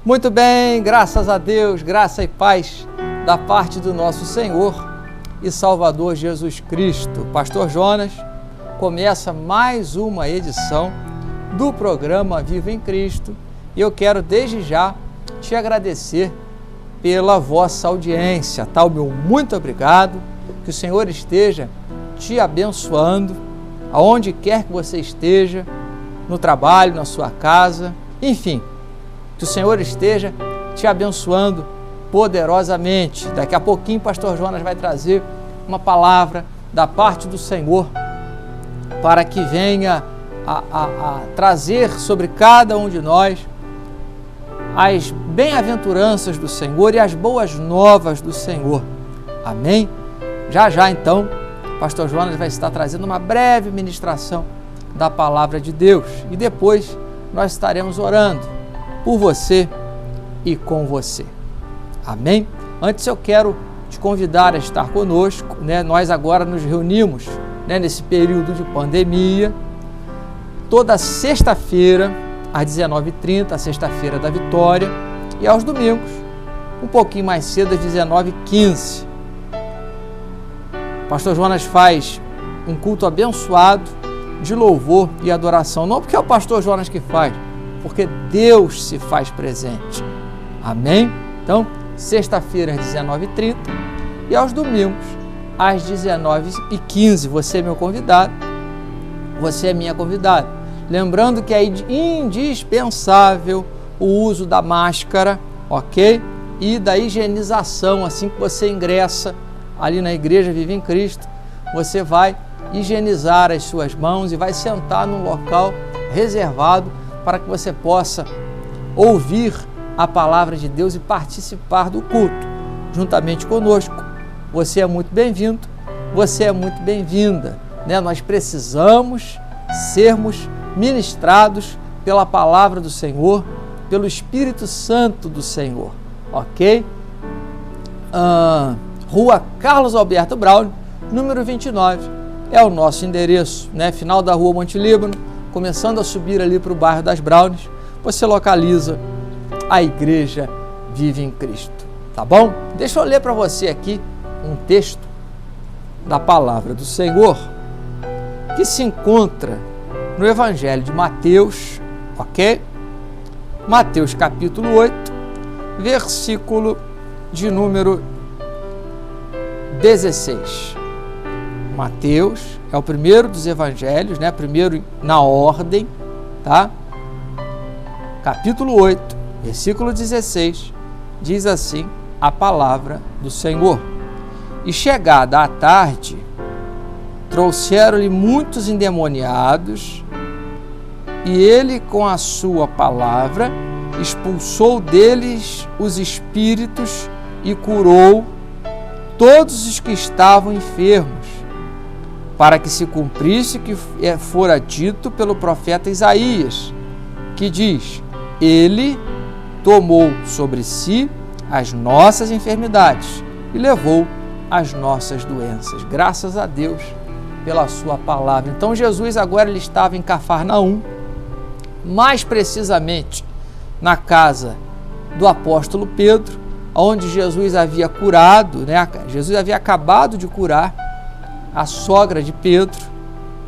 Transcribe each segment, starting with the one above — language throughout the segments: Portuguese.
Muito bem, graças a Deus, graça e paz da parte do nosso Senhor e Salvador Jesus Cristo. Pastor Jonas começa mais uma edição do programa Viva em Cristo e eu quero desde já te agradecer pela vossa audiência, tá? O meu muito obrigado, que o Senhor esteja te abençoando, aonde quer que você esteja, no trabalho, na sua casa, enfim, que o Senhor esteja te abençoando poderosamente. Daqui a pouquinho o pastor Jonas vai trazer uma palavra da parte do Senhor para que venha a trazer sobre cada um de nós as bem-aventuranças do Senhor e as boas novas do Senhor. Amém? Já então, o pastor Jonas vai estar trazendo uma breve ministração da palavra de Deus e depois nós estaremos orando por você e com você. Amém? Antes eu quero te convidar a estar conosco, né? Nós agora nos reunimos, né, nesse período de pandemia, toda sexta-feira, às 19h30, a sexta-feira da Vitória, e aos domingos, um pouquinho mais cedo, às 19h15. O pastor Jonas faz um culto abençoado de louvor e adoração, não porque é o pastor Jonas que faz, porque Deus se faz presente. Amém? Então, sexta-feira às 19h30 e aos domingos às 19h15. Você é meu convidado, você é minha convidada. Lembrando que é indispensável o uso da máscara, ok? E da higienização. Assim que você ingressa ali na igreja Viva em Cristo, você vai higienizar as suas mãos e vai sentar num local reservado para que você possa ouvir a palavra de Deus e participar do culto juntamente conosco. Você é muito bem-vindo, você é muito bem-vinda, né? Nós precisamos sermos ministrados pela palavra do Senhor, pelo Espírito Santo do Senhor, ok? Rua Carlos Alberto Braulio, número 29, é o nosso endereço, né? Final da Rua Monte Líbano, começando a subir ali para o bairro das Brownies, você localiza a Igreja Vive em Cristo, tá bom? Deixa eu ler para você aqui um texto da palavra do Senhor que se encontra no Evangelho de Mateus, ok? Mateus capítulo 8, versículo de número 16. Mateus é o primeiro dos evangelhos, né? Primeiro na ordem, tá? Capítulo 8, versículo 16, diz assim a palavra do Senhor. E chegada a tarde, trouxeram-lhe muitos endemoniados, e ele com a sua palavra expulsou deles os espíritos e curou todos os que estavam enfermos, para que se cumprisse o que fora dito pelo profeta Isaías, que diz: Ele tomou sobre si as nossas enfermidades e levou as nossas doenças. Graças a Deus pela sua palavra. Então Jesus agora ele estava em Cafarnaum, mais precisamente na casa do apóstolo Pedro, onde Jesus havia curado, né? Jesus havia acabado de curar a sogra de Pedro,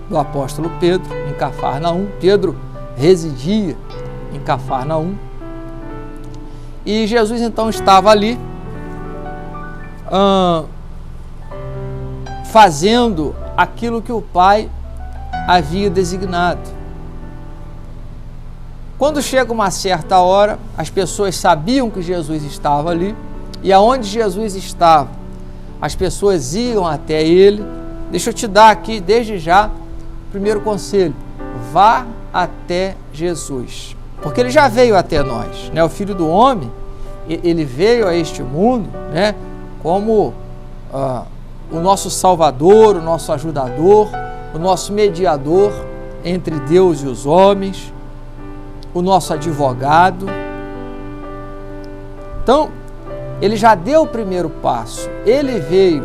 do apóstolo Pedro, em Cafarnaum. Pedro residia em Cafarnaum. E Jesus então estava ali fazendo aquilo que o Pai havia designado. Quando chega uma certa hora, as pessoas sabiam que Jesus estava ali, e aonde Jesus estava, as pessoas iam até ele. Deixa eu te dar aqui, desde já, o primeiro conselho: vá até Jesus, porque ele já veio até nós, né? O Filho do Homem, ele veio a este mundo, né, como o nosso Salvador, o nosso ajudador, o nosso mediador entre Deus e os homens, o nosso advogado. Então, ele já deu o primeiro passo, ele veio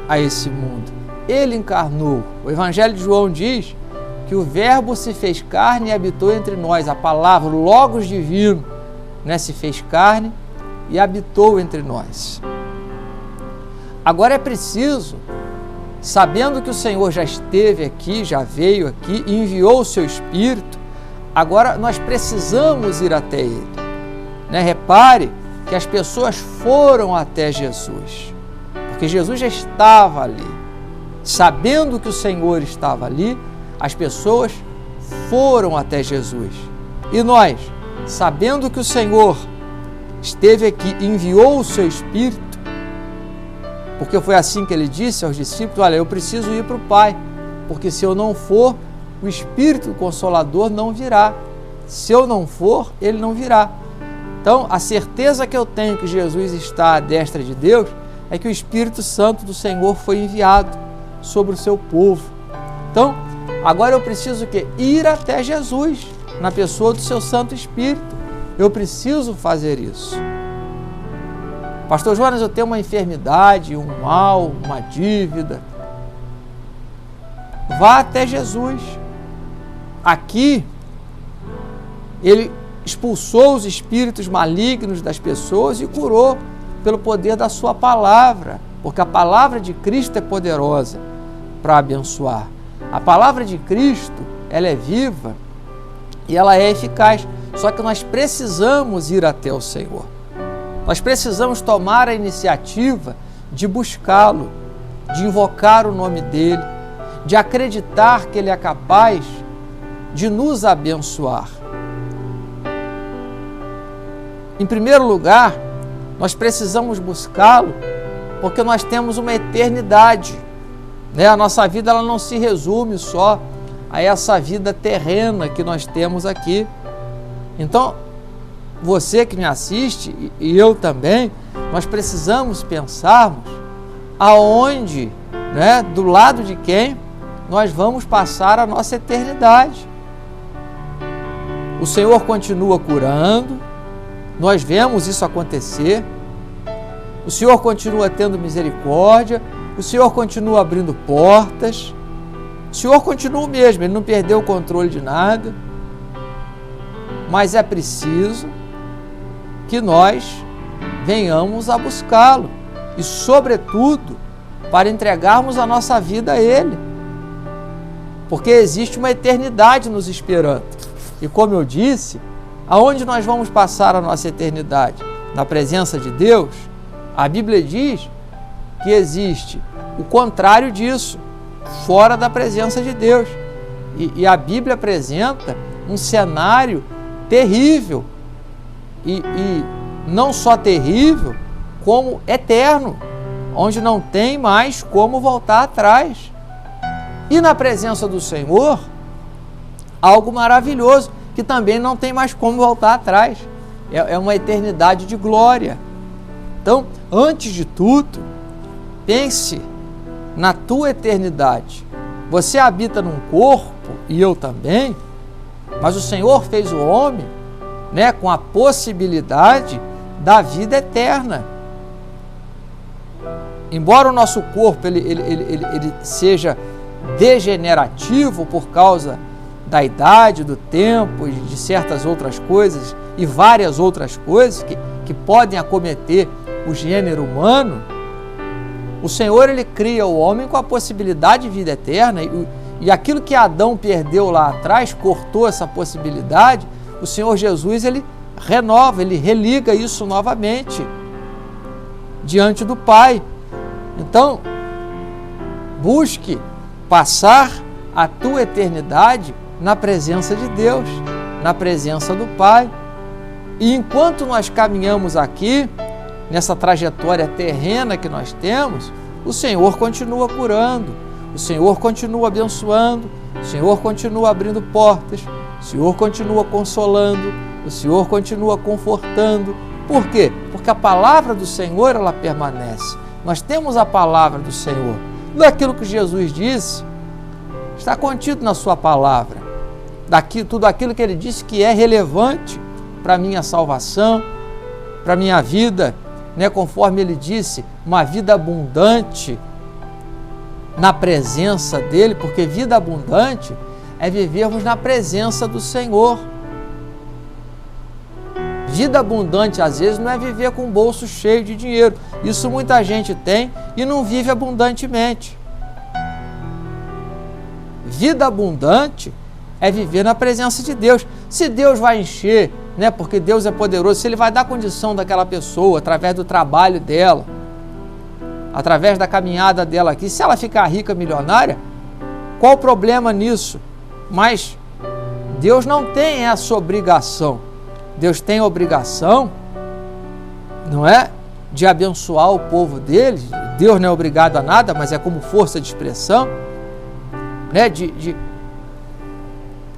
a esse mundo, ele encarnou. O Evangelho de João diz que o Verbo se fez carne e habitou entre nós, a palavra, o Logos divino, né, se fez carne e habitou entre nós. Agora é preciso, sabendo que o Senhor já esteve aqui, já veio aqui, enviou o seu Espírito, agora nós precisamos ir até Ele. Né? Repare que as pessoas foram até Jesus, porque Jesus já estava ali. Sabendo que o Senhor estava ali, as pessoas foram até Jesus. E nós, sabendo que o Senhor esteve aqui, enviou o seu Espírito, porque foi assim que ele disse aos discípulos: olha, eu preciso ir para o Pai, porque se eu não for, o Espírito Consolador não virá. Se eu não for, ele não virá. Então, a certeza que eu tenho que Jesus está à destra de Deus é que o Espírito Santo do Senhor foi enviado sobre o seu povo. Então, agora eu preciso o quê? Ir até Jesus, na pessoa do seu Santo Espírito. Eu preciso fazer isso. Pastor Jonas, eu tenho uma enfermidade, um mal, uma dívida. Vá até Jesus. Aqui, ele expulsou os espíritos malignos das pessoas e curou pelo poder da sua palavra, porque a palavra de Cristo é poderosa para abençoar. A palavra de Cristo, ela é viva e ela é eficaz, só que nós precisamos ir até o Senhor. Nós precisamos tomar a iniciativa de buscá-lo, de invocar o nome dele, de acreditar que ele é capaz de nos abençoar. Em primeiro lugar, nós precisamos buscá-lo porque nós temos uma eternidade. A nossa vida ela não se resume só a essa vida terrena que nós temos aqui. Então, você que me assiste e eu também, nós precisamos pensarmos aonde, do lado de quem nós vamos passar a nossa eternidade. O Senhor continua curando, nós vemos isso acontecer. O Senhor continua tendo misericórdia, o Senhor continua abrindo portas, o Senhor continua o mesmo, Ele não perdeu o controle de nada, mas é preciso que nós venhamos a buscá-lo e, sobretudo, para entregarmos a nossa vida a Ele, porque existe uma eternidade nos esperando. E como eu disse, aonde nós vamos passar a nossa eternidade? Na presença de Deus? A Bíblia diz que existe o contrário disso, fora da presença de Deus. E a Bíblia apresenta um cenário terrível, e não só terrível, como eterno, onde não tem mais como voltar atrás. E na presença do Senhor, algo maravilhoso, que também não tem mais como voltar atrás. É uma eternidade de glória. Então, antes de tudo, pense na tua eternidade. Você habita num corpo, e eu também, mas o Senhor fez o homem, com a possibilidade da vida eterna. Embora o nosso corpo ele seja degenerativo por causa da idade, do tempo e de certas outras coisas e várias outras coisas que podem acometer o gênero humano, o Senhor ele cria o homem com a possibilidade de vida eterna, e aquilo que Adão perdeu lá atrás, cortou essa possibilidade. O Senhor Jesus ele renova, ele religa isso novamente diante do Pai. Então, busque passar a tua eternidade na presença de Deus, na presença do Pai. E enquanto nós caminhamos aqui, nessa trajetória terrena que nós temos, o Senhor continua curando, o Senhor continua abençoando, o Senhor continua abrindo portas, o Senhor continua consolando, o Senhor continua confortando. Por quê? Porque a palavra do Senhor, ela permanece. Nós temos a palavra do Senhor. Daquilo que Jesus disse, está contido na sua palavra. Tudo aquilo que Ele disse que é relevante para a minha salvação, para a minha vida, conforme Ele disse, uma vida abundante na presença dEle, porque vida abundante é vivermos na presença do Senhor. Vida abundante, às vezes, não é viver com o bolso cheio de dinheiro. Isso muita gente tem e não vive abundantemente. Vida abundante é viver na presença de Deus. Se Deus vai encher, né, porque Deus é poderoso, se Ele vai dar condição daquela pessoa, através do trabalho dela, através da caminhada dela aqui, se ela ficar rica, milionária, qual o problema nisso? Mas Deus não tem essa obrigação. Deus tem a obrigação, não é, de abençoar o povo dele. Deus não é obrigado a nada, mas é como força de expressão, né,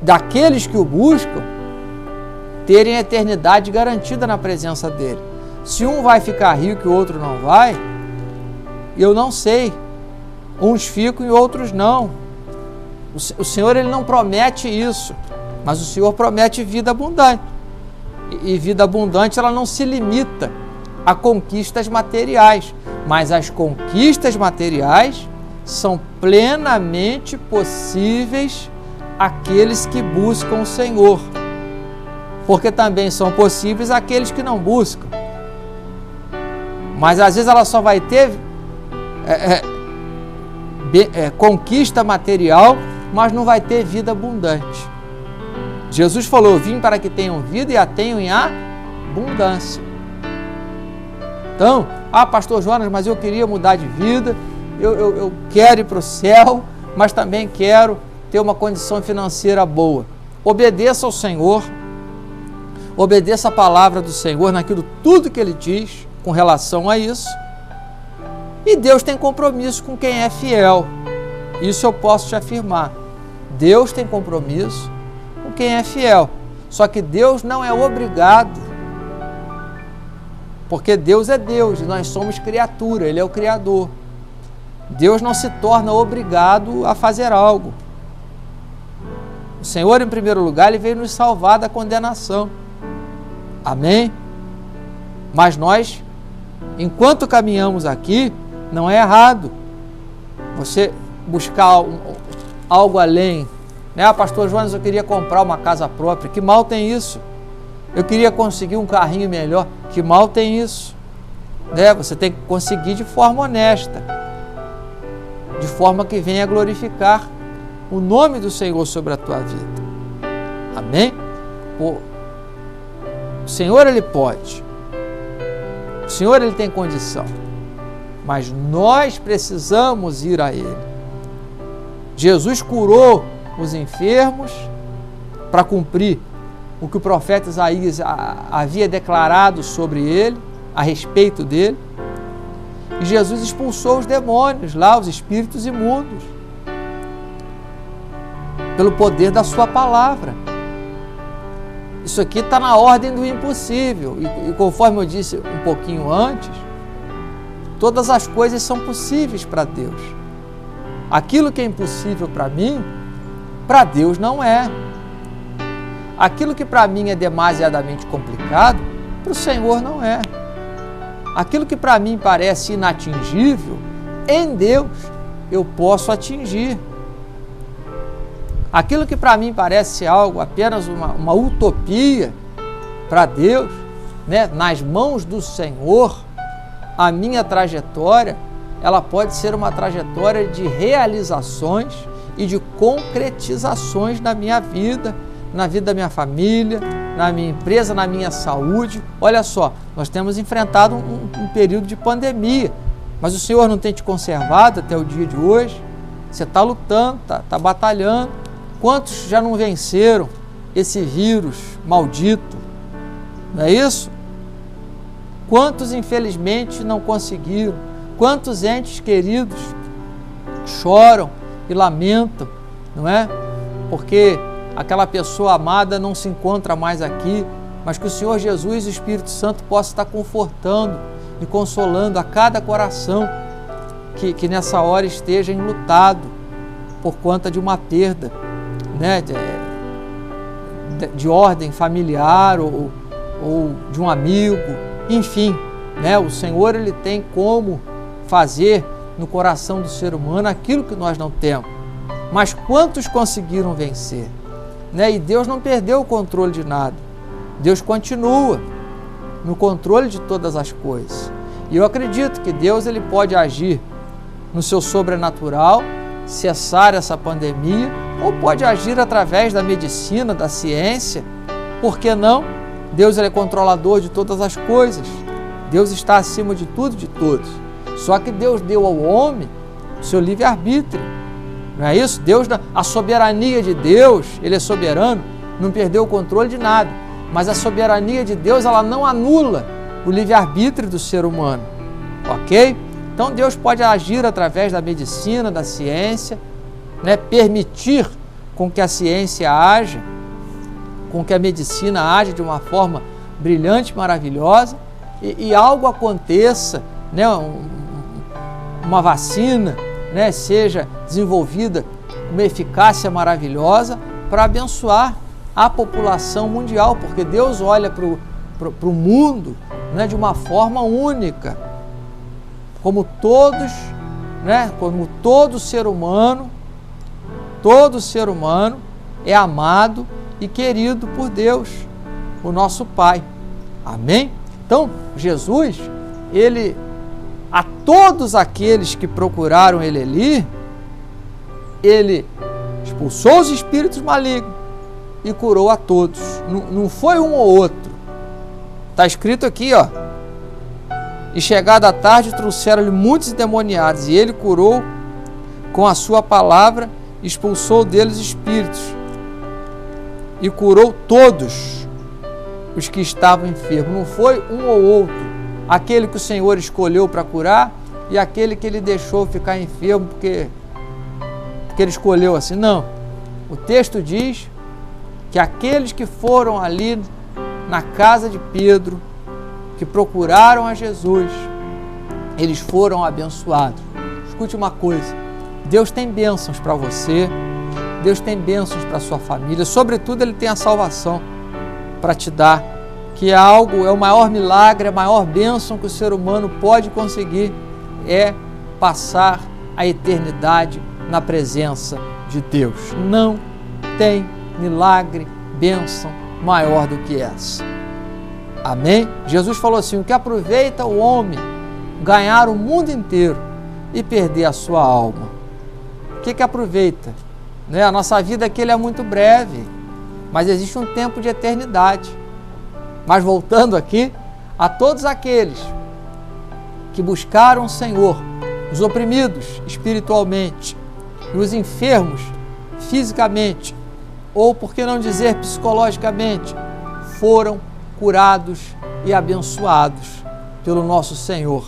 daqueles que o buscam terem a eternidade garantida na presença dele. Se um vai ficar rico e o outro não vai, eu não sei. Uns ficam e outros não. O Senhor, Ele não promete isso, mas o Senhor promete vida abundante. E vida abundante, ela não se limita a conquistas materiais, mas as conquistas materiais são plenamente possíveis àqueles que buscam o Senhor, porque também são possíveis àqueles que não buscam. Mas às vezes ela só vai ter conquista material, mas não vai ter vida abundante. Jesus falou: eu vim para que tenham vida e a tenham em abundância. Então, pastor Jonas, mas eu queria mudar de vida, eu quero ir para o céu, mas também quero ter uma condição financeira boa. Obedeça ao Senhor, obedeça a palavra do Senhor naquilo tudo que Ele diz com relação a isso. E Deus tem compromisso com quem é fiel. Isso eu posso te afirmar. Deus tem compromisso com quem é fiel. Só que Deus não é obrigado, porque Deus é Deus e nós somos criatura, Ele é o Criador. Deus não se torna obrigado a fazer algo. O Senhor, em primeiro lugar, Ele veio nos salvar da condenação. Amém? Mas nós, enquanto caminhamos aqui, não é errado você buscar algo além. Pastor Jonas, eu queria comprar uma casa própria. Que mal tem isso? Eu queria conseguir um carrinho melhor. Que mal tem isso? Você tem que conseguir de forma honesta, de forma que venha glorificar o nome do Senhor sobre a tua vida. Amém? O Senhor, Ele pode. O Senhor, Ele tem condição. Mas nós precisamos ir a Ele. Jesus curou os enfermos para cumprir o que o profeta Isaías havia declarado sobre ele, a respeito dele. E Jesus expulsou os demônios lá, os espíritos imundos, pelo poder da sua palavra. Isso aqui está na ordem do impossível. E conforme eu disse um pouquinho antes, todas as coisas são possíveis para Deus. Aquilo que é impossível para mim, para Deus não é. Aquilo que para mim é demasiadamente complicado, para o Senhor não é. Aquilo que para mim parece inatingível, em Deus eu posso atingir. Aquilo que para mim parece algo apenas uma utopia, para Deus, nas mãos do Senhor, a minha trajetória, ela pode ser uma trajetória de realizações e de concretizações na minha vida, na vida da minha família, na minha empresa, na minha saúde. Olha só, nós temos enfrentado um período de pandemia, mas o Senhor não tem te conservado até o dia de hoje. Você está lutando, está batalhando. Quantos já não venceram esse vírus maldito? Não é isso? Quantos, infelizmente, não conseguiram? Quantos entes queridos choram e lamentam, não é? Porque aquela pessoa amada não se encontra mais aqui, mas que o Senhor Jesus e o Espírito Santo possa estar confortando e consolando a cada coração que nessa hora esteja enlutado por conta de uma perda, de ordem familiar ou de um amigo, enfim, o Senhor, Ele tem como fazer no coração do ser humano aquilo que nós não temos. Mas quantos conseguiram vencer? E Deus não perdeu o controle de nada. Deus continua. no controle de todas as coisas. E eu acredito que Deus ele pode agir no seu sobrenatural, cessar essa pandemia, ou pode agir através da medicina, da ciência. Por que não? Deus ele é controlador de todas as coisas. Deus está acima de tudo e de todos. Só que Deus deu ao homem o seu livre-arbítrio. Não é isso? A soberania de Deus, ele é soberano, não perdeu o controle de nada. Mas a soberania de Deus, ela não anula o livre-arbítrio do ser humano. Ok? Então Deus pode agir através da medicina, da ciência, né? Permitir com que a ciência haja, com que a medicina age de uma forma brilhante, maravilhosa, e algo aconteça, né? Uma vacina, né? Seja desenvolvida uma eficácia maravilhosa para abençoar a população mundial, porque Deus olha para o mundo, né? De uma forma única, como todos, né? Como todo ser humano é amado e querido por Deus, o nosso Pai. Amém? Então, Jesus, ele, a todos aqueles que procuraram ele ali, ele expulsou os espíritos malignos e curou a todos. Não foi um ou outro. Está escrito aqui, ó. E chegada a tarde, trouxeram-lhe muitos endemoniados, e ele curou com a sua palavra, expulsou deles espíritos, e curou todos os que estavam enfermos. Não foi um ou outro, aquele que o Senhor escolheu para curar e aquele que ele deixou ficar enfermo porque ele escolheu assim. Não, o texto diz que aqueles que foram ali na casa de Pedro, que procuraram a Jesus, eles foram abençoados. Escute uma coisa, Deus tem bênçãos para você, Deus tem bênçãos para a sua família, sobretudo Ele tem a salvação para te dar, que é o maior milagre, a maior bênção que o ser humano pode conseguir, é passar a eternidade na presença de Deus. Não tem milagre, bênção maior do que essa. Amém? Jesus falou assim: o que aproveita o homem ganhar o mundo inteiro e perder a sua alma? O que aproveita? Né? A nossa vida aqui é muito breve, mas existe um tempo de eternidade. Mas voltando aqui, a todos aqueles que buscaram o Senhor, os oprimidos espiritualmente e os enfermos fisicamente, ou por que não dizer psicologicamente, foram curados e abençoados pelo nosso Senhor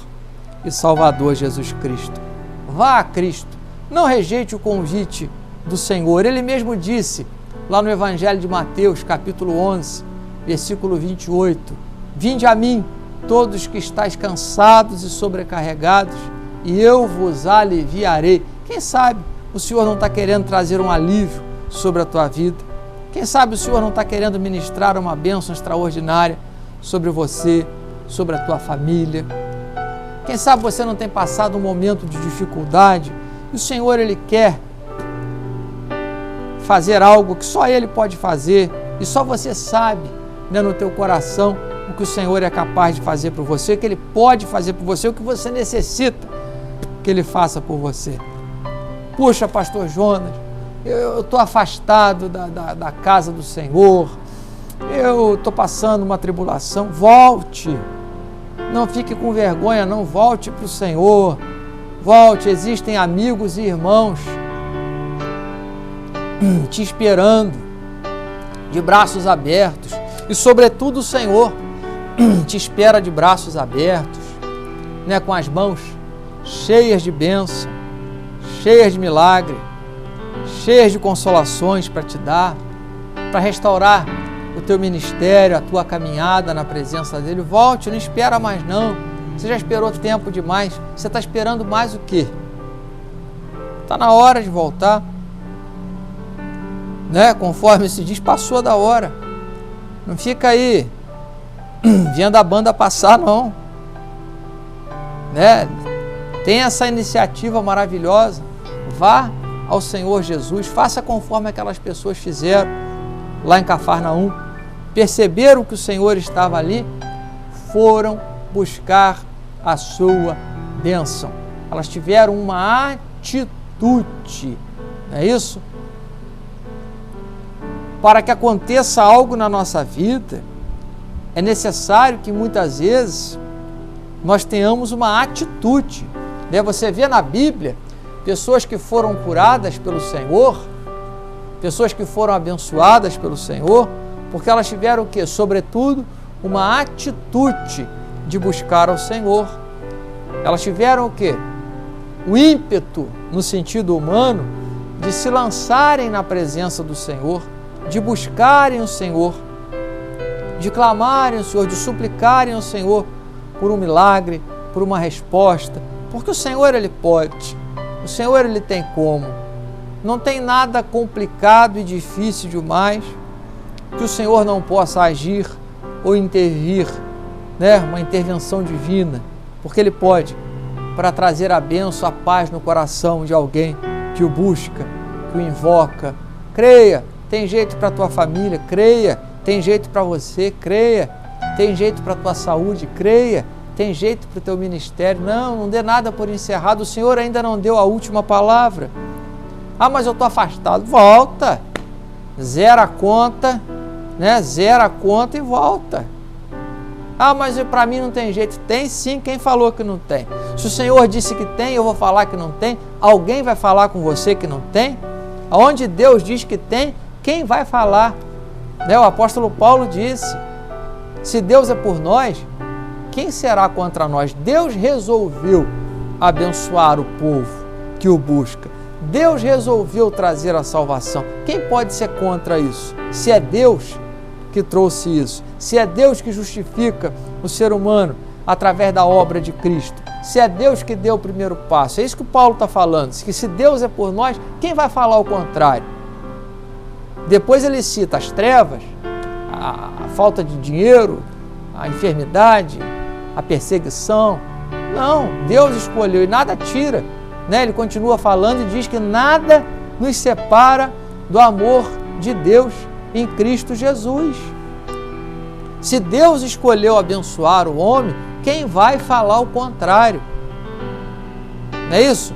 e Salvador Jesus Cristo. Vá a Cristo, não rejeite o convite do Senhor. Ele mesmo disse lá no Evangelho de Mateus, capítulo 11, versículo 28, vinde a mim, todos que estáis cansados e sobrecarregados, e eu vos aliviarei. Quem sabe o Senhor não está querendo trazer um alívio sobre a tua vida? Quem sabe o Senhor não está querendo ministrar uma bênção extraordinária sobre você, sobre a tua família? Quem sabe você não tem passado um momento de dificuldade e o Senhor, Ele quer fazer algo que só Ele pode fazer e só você sabe, né, no teu coração, o que o Senhor é capaz de fazer por você, o que Ele pode fazer por você, o que você necessita que Ele faça por você. Puxa, pastor Jonas, eu estou afastado da casa do Senhor, eu estou passando uma tribulação. Volte, não fique com vergonha, não, volte para o Senhor, volte, existem amigos e irmãos te esperando, de braços abertos, e sobretudo o Senhor te espera de braços abertos, né, com as mãos cheias de bênção, cheias de milagre, cheias de consolações para te dar, para restaurar o teu ministério, a tua caminhada na presença dEle. Volte, não espera mais não, você já esperou tempo demais, você está esperando mais o quê? Está na hora de voltar, né? Conforme se diz, passou da hora, não fica aí vendo a banda passar não, né? Tem essa iniciativa maravilhosa, vá ao Senhor Jesus, faça conforme aquelas pessoas fizeram lá em Cafarnaum, perceberam que o Senhor estava ali, foram buscar a sua bênção. Elas tiveram uma atitude, não é isso? Para que aconteça algo na nossa vida, é necessário que muitas vezes nós tenhamos uma atitude. Você vê na Bíblia pessoas que foram curadas pelo Senhor, pessoas que foram abençoadas pelo Senhor, porque elas tiveram o quê? Sobretudo, uma atitude de buscar ao Senhor. Elas tiveram o quê? O ímpeto, no sentido humano, de se lançarem na presença do Senhor, de buscarem o Senhor, de clamarem ao Senhor, de suplicarem ao Senhor por um milagre, por uma resposta, porque o Senhor, Ele pode, o Senhor, Ele tem como. Não tem nada complicado e difícil demais que o Senhor não possa agir ou intervir, uma intervenção divina, porque Ele pode, para trazer a bênção, a paz no coração de alguém que o busca, que o invoca. Creia, tem jeito para a tua família, creia, tem jeito para você, creia, tem jeito para a tua saúde, creia, tem jeito para o teu ministério. Não dê nada por encerrado, o Senhor ainda não deu a última palavra. Mas eu estou afastado. Volta, zera a conta, zera a conta e volta. Mas para mim não tem jeito. Tem sim, quem falou que não tem? Se o Senhor disse que tem, eu vou falar que não tem. Alguém vai falar com você que não tem? Aonde Deus diz que tem, quem vai falar? O apóstolo Paulo disse, se Deus é por nós, quem será contra nós? Deus resolveu abençoar o povo que o busca. Deus resolveu trazer a salvação. Quem pode ser contra isso? Se é Deus que trouxe isso, se é Deus que justifica o ser humano através da obra de Cristo, se é Deus que deu o primeiro passo, é isso que o Paulo está falando, que se Deus é por nós, quem vai falar o contrário? Depois ele cita as trevas, a falta de dinheiro, a enfermidade, a perseguição. Não, Deus escolheu e nada tira, Ele continua falando e diz que nada nos separa do amor de Deus em Cristo Jesus. Se Deus escolheu abençoar o homem, quem vai falar o contrário? Não é isso?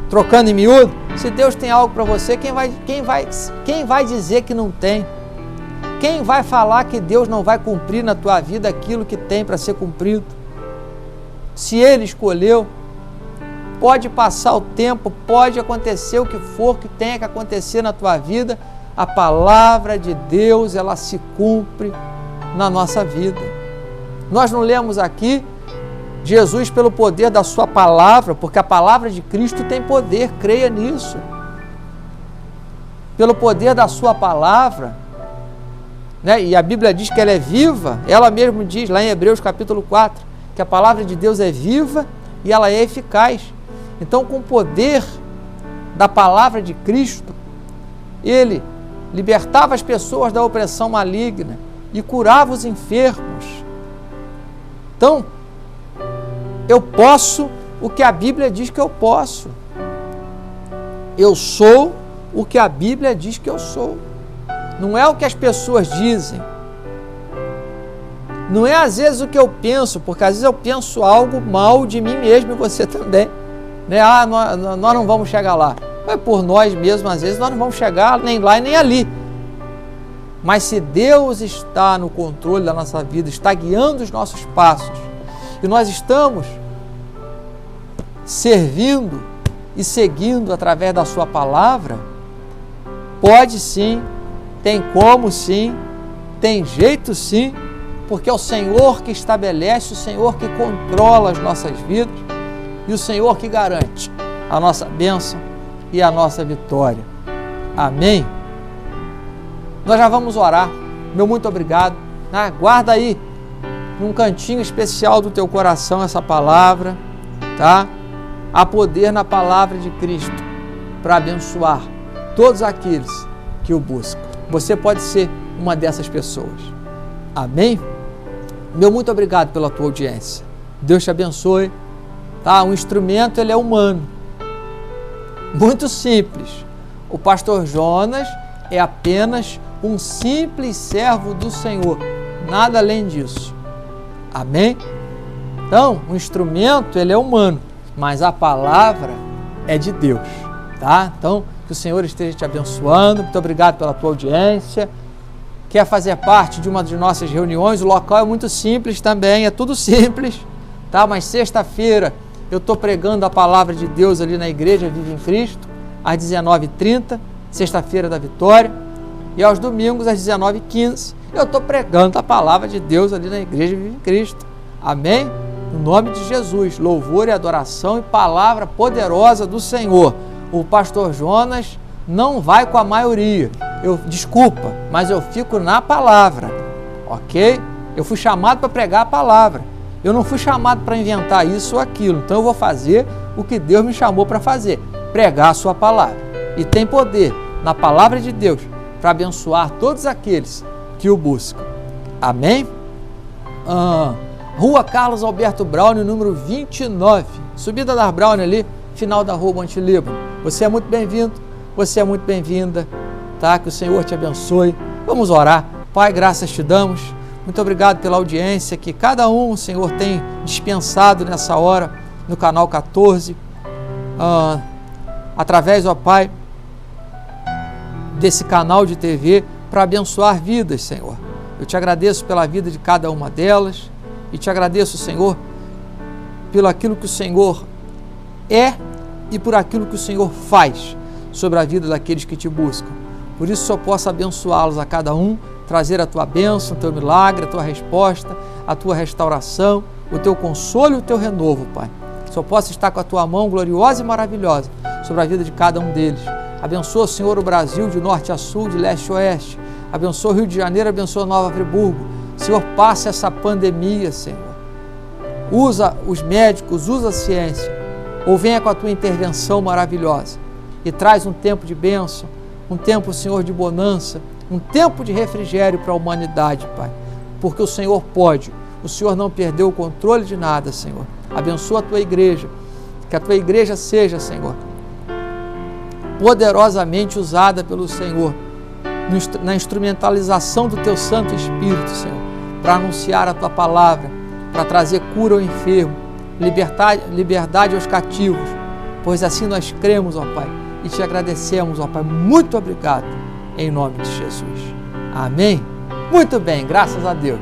Trocando em miúdo, se Deus tem algo para você, quem vai dizer que não tem? Quem vai falar que Deus não vai cumprir na tua vida aquilo que tem para ser cumprido? Se Ele escolheu, pode passar o tempo, pode acontecer o que for que tenha que acontecer na tua vida, a palavra de Deus, ela se cumpre na nossa vida. Nós não lemos aqui Jesus pelo poder da sua palavra, porque a palavra de Cristo tem poder, creia nisso. Pelo poder da sua palavra, e a Bíblia diz que ela é viva, ela mesmo diz lá em Hebreus capítulo 4, que a palavra de Deus é viva e ela é eficaz. Então, com o poder da palavra de Cristo, Ele libertava as pessoas da opressão maligna e curava os enfermos. Então, eu posso o que a Bíblia diz que eu posso. Eu sou o que a Bíblia diz que eu sou. Não é o que as pessoas dizem. Não é às vezes o que eu penso, porque às vezes eu penso algo mal de mim mesmo e você também. Nós não vamos chegar lá. Mas por nós mesmos, às vezes, nós não vamos chegar nem lá e nem ali. Mas se Deus está no controle da nossa vida, está guiando os nossos passos, e nós estamos servindo e seguindo através da sua palavra, pode sim, tem como sim, tem jeito sim, porque é o Senhor que estabelece, o Senhor que controla as nossas vidas e o Senhor que garante a nossa bênção e a nossa vitória. Amém? Nós já vamos orar. Meu muito obrigado. Guarda aí, num cantinho especial do teu coração, essa palavra, tá? Há poder na palavra de Cristo para abençoar todos aqueles que o buscam. Você pode ser uma dessas pessoas. Amém? Meu muito obrigado pela tua audiência. Deus te abençoe. Tá? O instrumento, ele é humano. Muito simples. O pastor Jonas é apenas um simples servo do Senhor. Nada além disso. Amém? Então, o instrumento, ele é humano, mas a palavra é de Deus, tá? Então, que o Senhor esteja te abençoando. Muito obrigado pela tua audiência. Quer fazer parte de uma de nossas reuniões? O local é muito simples também, é tudo simples, tá? Mas sexta-feira eu estou pregando a palavra de Deus ali na Igreja Vive em Cristo, às 19h30, sexta-feira da Vitória, e aos domingos, às 19h15, eu estou pregando a palavra de Deus ali na Igreja Vive em Cristo. Amém? No nome de Jesus, louvor e adoração e palavra poderosa do Senhor. O pastor Jonas não vai com a maioria, desculpa, mas eu fico na palavra, ok? Eu fui chamado para pregar a palavra, eu não fui chamado para inventar isso ou aquilo, então eu vou fazer o que Deus me chamou para fazer, pregar a sua palavra. E tem poder na palavra de Deus para abençoar todos aqueles que o buscam. Amém? Rua Carlos Alberto Braune, número 29, subida das Braune ali, final da rua Monte Líbano. Você é muito bem-vindo, você é muito bem-vinda, tá? Que o Senhor te abençoe. Vamos orar. Pai, graças te damos. Muito obrigado pela audiência que cada um, o Senhor, tem dispensado nessa hora no canal 14, através, ó Pai, desse canal de TV para abençoar vidas, Senhor. Eu te agradeço pela vida de cada uma delas e te agradeço, Senhor, pelo aquilo que o Senhor é e por aquilo que o Senhor faz sobre a vida daqueles que te buscam. Por isso, só posso abençoá-los a cada um, trazer a tua bênção, o teu milagre, a tua resposta, a tua restauração, o teu consolo e o teu renovo, Pai. Só posso estar com a tua mão gloriosa e maravilhosa sobre a vida de cada um deles. Abençoa, Senhor, o Brasil de norte a sul, de leste a oeste. Abençoa o Rio de Janeiro, abençoa Nova Friburgo. Senhor, passa essa pandemia, Senhor. Usa os médicos, usa a ciência. Ou venha com a tua intervenção maravilhosa e traz um tempo de bênção, um tempo, Senhor, de bonança, um tempo de refrigério para a humanidade, Pai. Porque o Senhor pode, o Senhor não perdeu o controle de nada, Senhor. Abençoa a tua igreja, que a tua igreja seja, Senhor, poderosamente usada pelo Senhor, na instrumentalização do teu Santo Espírito, Senhor, para anunciar a tua palavra, para trazer cura ao enfermo, liberdade aos cativos, pois assim nós cremos, ó Pai, e te agradecemos, ó Pai. Muito obrigado, em nome de Jesus. Amém? Muito bem, graças a Deus.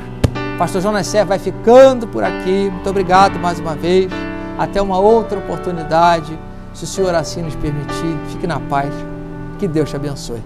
Pastor Jonas Serra vai ficando por aqui. Muito obrigado mais uma vez. Até uma outra oportunidade, se o Senhor assim nos permitir. Fique na paz. Que Deus te abençoe.